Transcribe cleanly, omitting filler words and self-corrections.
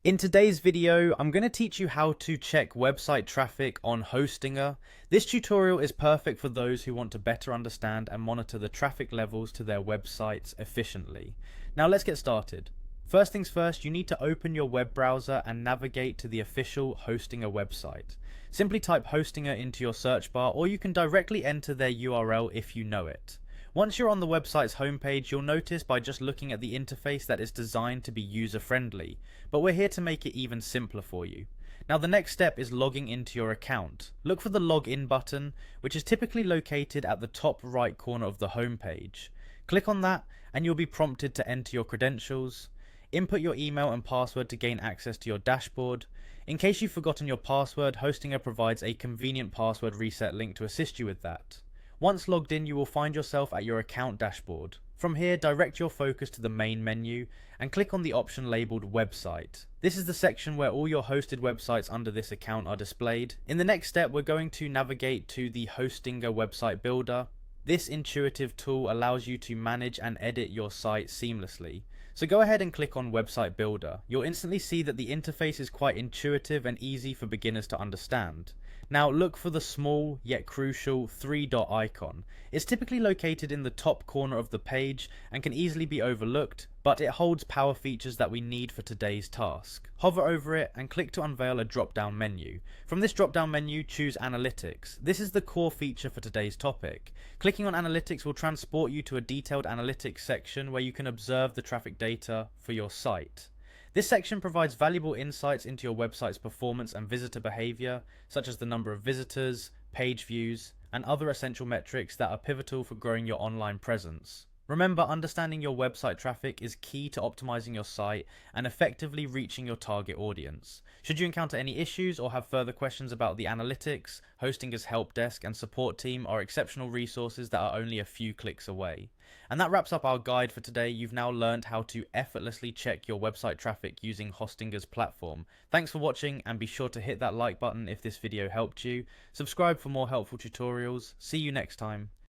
In today's video, I'm going to teach you how to check website traffic on Hostinger. This tutorial is perfect for those who want to better understand and monitor the traffic levels to their websites efficiently. Now let's get started. First things first, you need to open your web browser and navigate to the official Hostinger website. Simply type Hostinger into your search bar, or you can directly enter their URL if you know it. Once you're on the website's homepage, you'll notice by just looking at the interface that it's designed to be user-friendly, but we're here to make it even simpler for you. Now the next step is logging into your account. Look for the login button, which is typically located at the top right corner of the homepage. Click on that and you'll be prompted to enter your credentials. Input your email and password to gain access to your dashboard. In case you've forgotten your password, Hostinger provides a convenient password reset link to assist you with that. Once logged in, you will find yourself at your account dashboard. From here, direct your focus to the main menu and click on the option labeled Website. This is the section where all your hosted websites under this account are displayed. In the next step, we're going to navigate to the Hostinger Website Builder. This intuitive tool allows you to manage and edit your site seamlessly. So go ahead and click on Website Builder. You'll instantly see that the interface is quite intuitive and easy for beginners to understand. Now look for the small yet crucial three-dot icon. It's typically located in the top corner of the page and can easily be overlooked, but it holds power features that we need for today's task. Hover over it and click to unveil a drop-down menu. From this drop-down menu, choose Analytics. This is the core feature for today's topic. Clicking on Analytics will transport you to a detailed analytics section where you can observe the traffic data for your site. This section provides valuable insights into your website's performance and visitor behavior, such as the number of visitors, page views, and other essential metrics that are pivotal for growing your online presence. Remember, understanding your website traffic is key to optimizing your site and effectively reaching your target audience. Should you encounter any issues or have further questions about the analytics, Hostinger's help desk and support team are exceptional resources that are only a few clicks away. And that wraps up our guide for today. You've now learned how to effortlessly check your website traffic using Hostinger's platform. Thanks for watching, and be sure to hit that like button if this video helped you. Subscribe for more helpful tutorials. See you next time.